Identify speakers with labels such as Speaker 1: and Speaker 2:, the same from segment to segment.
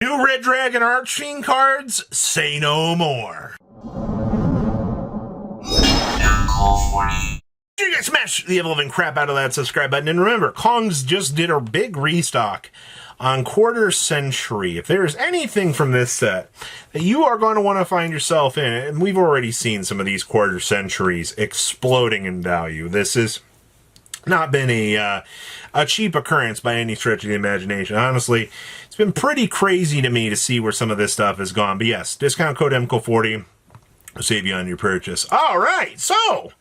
Speaker 1: New Red Dragon Archfiend cards? Say no more. You guys smash the evolving crap out of that subscribe button. And remember, Kong's just did a big restock on Quarter Century. If there is anything from this set that you are going to want to find yourself in, and we've already seen some of these Quarter Centuries exploding in value. This has not been a cheap occurrence by any stretch of the imagination. Honestly, it's been pretty crazy to me to see where some of this stuff has gone. But yes, discount code MCO40 will save you on your purchase. All right, so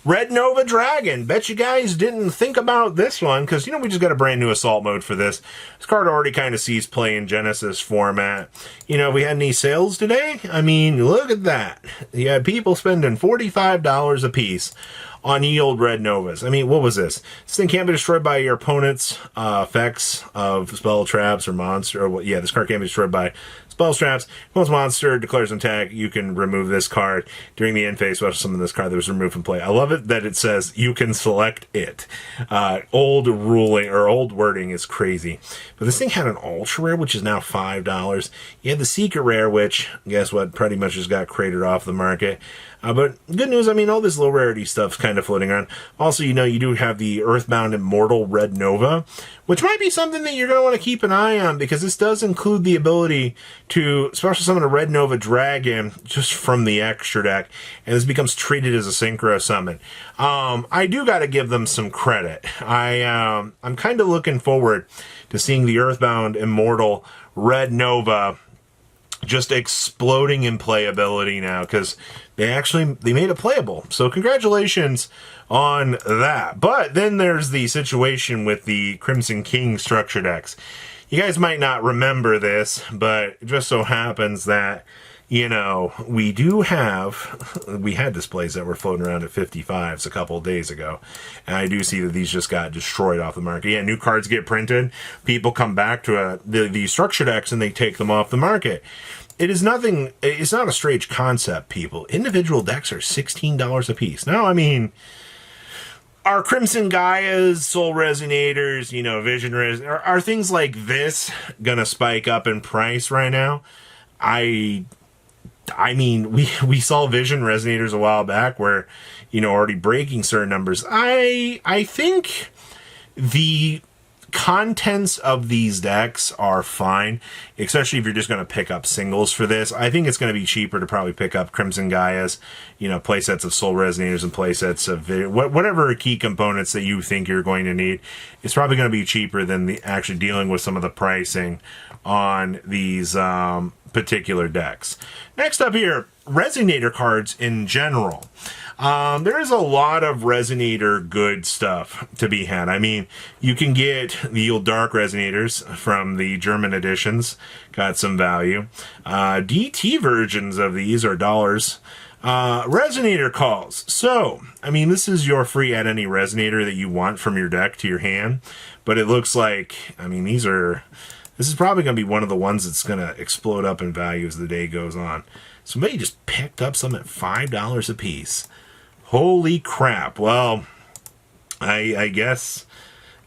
Speaker 1: Red Nova Dragon. Bet you guys didn't think about this one, because, we just got a brand new assault mode for this. This card already kind of sees play in Genesis format. We had any sales today? I mean, look at that. You had people spending $45 a piece on ye old Red Novas. I mean, what was this? This thing can't be destroyed by your opponent's effects of spell traps or monster. This card can't be destroyed by spell traps. Once monster declares an attack, you can remove this card during the end phase. Special summon this card that was removed from play. I love it that it says you can select it. Old ruling or old wording is crazy. But this thing had an ultra rare, which is now $5. You had the secret rare, which guess what? Pretty much just got cratered off the market. But good news, all this low rarity stuff's kind of floating around. Also, you do have the Earthbound Immortal Red Nova, which might be something that you're going to want to keep an eye on, because this does include the ability to special summon a Red Nova Dragon just from the extra deck, and this becomes treated as a synchro summon. I do got to give them some credit. I'm kind of looking forward to seeing the Earthbound Immortal Red Nova just exploding in playability now, because they made it playable. So congratulations on that. But then there's the situation with the Crimson King structure decks. You guys might not remember this, but it just so happens that we had displays that were floating around at 55s a couple of days ago. And I do see that these just got destroyed off the market. Yeah, new cards get printed. People come back to the structure decks and they take them off the market. It's not a strange concept, people. Individual decks are $16 a piece. Now, are Crimson Gaias, Soul Resonators, Vision are things like this gonna spike up in price right now? We saw Vision Resonators a while back where, already breaking certain numbers. I think the contents of these decks are fine, especially if you're just going to pick up singles for this. I think it's going to be cheaper to probably pick up Crimson Gaias, playsets of Soul Resonators and playsets of whatever key components that you think you're going to need. It's probably going to be cheaper than actually dealing with some of the pricing on these particular decks. Next up here, Resonator cards in general. There is a lot of Resonator good stuff to be had. You can get the old Dark Resonators from the German editions. Got some value. DT versions of these are dollars. Resonator calls. So, this is your free add any Resonator that you want from your deck to your hand. But it looks like, this is probably going to be one of the ones that's going to explode up in value as the day goes on. Somebody just picked up some at $5 a piece. Holy crap. Well, I guess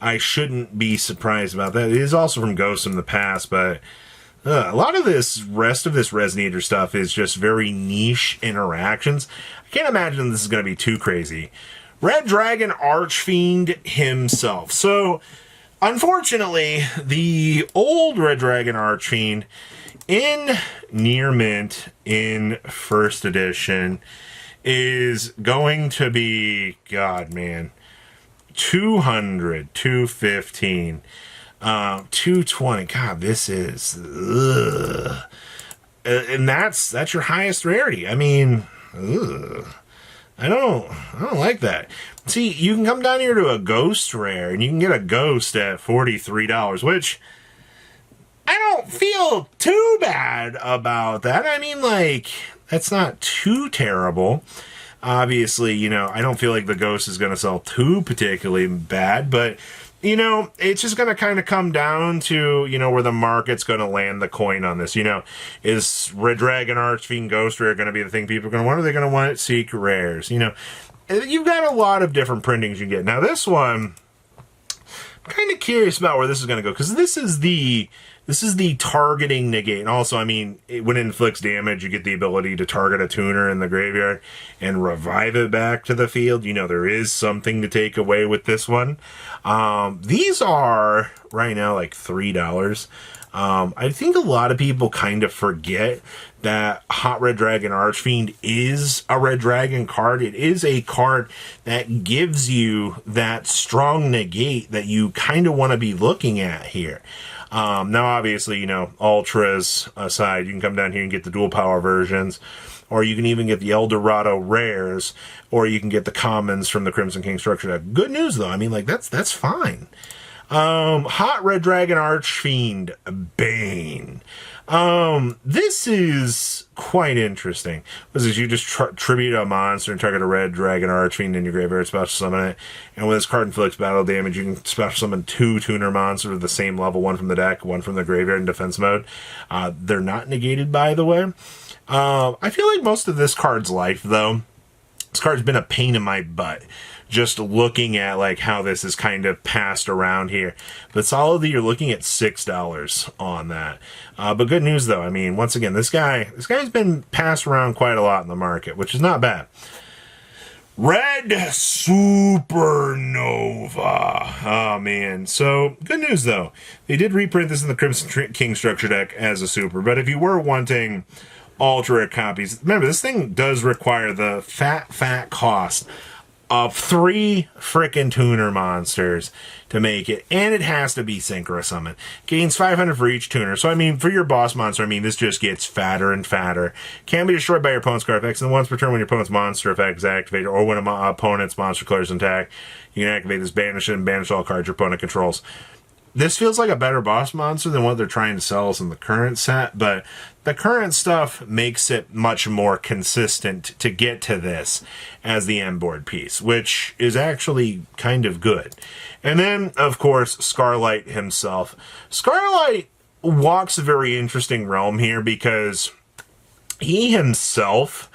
Speaker 1: I shouldn't be surprised about that. It is also from Ghosts in the Past, but a lot of this rest of this Resonator stuff is just very niche interactions. I can't imagine this is going to be too crazy. Red Dragon Archfiend himself. So, unfortunately, the old Red Dragon Archfiend in near mint in first edition is going to be, God, man, 200, 215, 220. God, this is, ugh. And that's your highest rarity. Ugh. I don't like that. See, you can come down here to a ghost rare, and you can get a ghost at $43, which I don't feel too bad about that. That's not too terrible. Obviously, I don't feel like the ghost is going to sell too particularly bad, but, it's just going to kind of come down to, where the market's going to land the coin on this. Is Red Dragon Archfiend Ghost Rare going to be the thing people are going to want? Or are they going to want secret rares? You've got a lot of different printings you get. Now, this one, kind of curious about where this is going to go, because this is the targeting negate. And also, I mean, when it inflicts damage, you get the ability to target a tuner in the graveyard and revive it back to the field. You know, there is something to take away with this one. These are right now like $3. I think a lot of people kind of forget that Hot Red Dragon Archfiend is a Red Dragon card. It is a card that gives you that strong negate that you kind of want to be looking at here. Now, obviously, you know, Ultras aside, you can come down here and get the dual power versions, or you can even get the Eldorado rares, or you can get the commons from the Crimson King structure deck. Good news, though. I mean, like, that's fine. Hot Red Dragon Archfiend Bane. This is quite interesting. This is you just tribute a monster and target a Red Dragon Archfiend in your graveyard, special summon it, and when this card inflicts battle damage, you can special summon 2 tuner monsters of the same level, one from the deck, one from the graveyard in defense mode. They're not negated, by the way. I feel like most of this card's life, though, this card's been a pain in my butt. Just looking at like how this is kind of passed around here. But solidly, you're looking at $6 on that. But good news, though. I mean, once again, this guy's been passed around quite a lot in the market, which is not bad. Red Supernova. Oh, man. So, good news, though. They did reprint this in the Crimson King structure deck as a super. But if you were wanting ultra copies, remember, this thing does require the fat cost of 3 frickin' tuner monsters to make it, and it has to be synchro summon. Gains 500 for each tuner. So I mean, for your boss monster, I mean, this just gets fatter and fatter. Can be destroyed by your opponent's card effects, and once per turn when your opponent's monster effect is activated, or when an opponent's monster clears an attack, you can activate this, banish it, and banish all cards your opponent controls. This feels like a better boss monster than what they're trying to sell us in the current set, but the current stuff makes it much more consistent to get to this as the end board piece, which is actually kind of good. And then, of course, Scarlight himself. Scarlight walks a very interesting realm here because he himself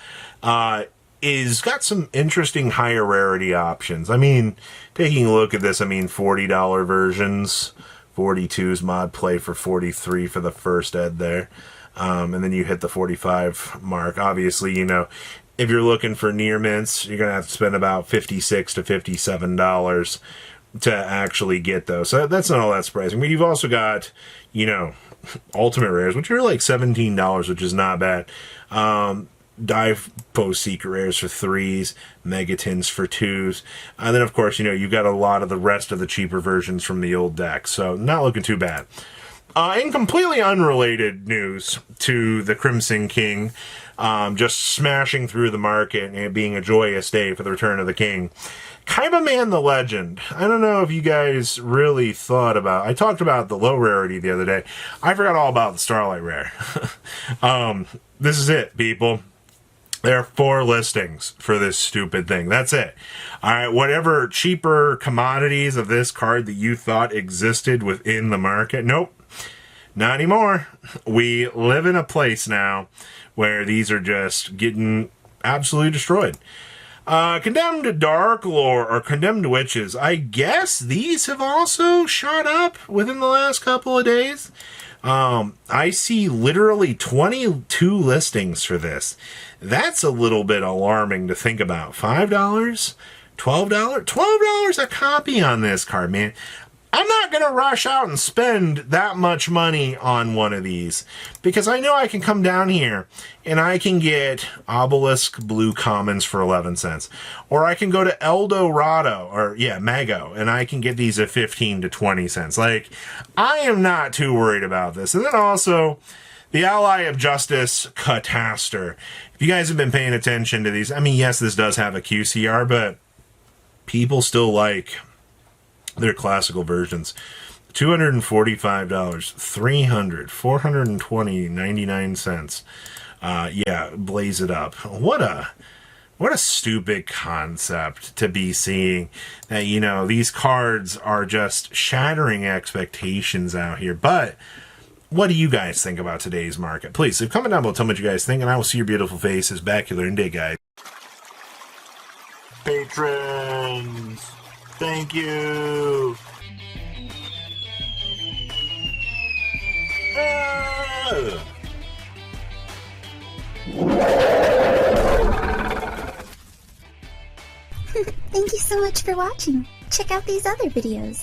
Speaker 1: is got some interesting higher rarity options. I mean, taking a look at this, I mean, $40 versions, 42's mod play for 43 for the first ed there. And then you hit the 45 mark. Obviously, you know, if you're looking for near mints, you're going to have to spend about $56 to $57 to actually get those. So that's not all that surprising. But you've also got, you know, ultimate rares, which are like $17, which is not bad. Dive post secret rares for 3s, megatins for 2s, and then of course, you know, you've got a lot of the rest of the cheaper versions from the old deck, so not looking too bad. In completely unrelated news to the Crimson King, just smashing through the market and it being a joyous day for the return of the king, Kaibaman the Legend. I don't know if you guys really thought about, I talked about the low rarity the other day. I forgot all about the Starlight rare. This is it, people. There are 4 listings for this stupid thing. That's it. All right, whatever cheaper commodities of this card that you thought existed within the market, nope, not anymore. We live in a place now where these are just getting absolutely destroyed. Condemned Dark Lore or Condemned Witches. I guess these have also shot up within the last couple of days. I see literally 22 listings for this. That's a little bit alarming to think about. $5? $12? $12 a copy on this card, man. I'm not going to rush out and spend that much money on one of these because I know I can come down here and I can get Obelisk Blue Commons for 11 cents. Or I can go to Eldorado, or yeah, Mago, and I can get these at 15 to 20 cents. Like, I am not too worried about this. And then also, the Ally of Justice, Catastor. If you guys have been paying attention to these, I mean, yes, this does have a QCR, but people still like their classical versions. $245, $300, $420, 99 cents. Yeah, blaze it up. What a stupid concept to be seeing that, you know, these cards are just shattering expectations out here. But what do you guys think about today's market? Please leave a comment down below, tell me what you guys think, and I will see your beautiful faces back here in day, guys. Patrons, thank you.
Speaker 2: Thank you so much for watching. Check out these other videos.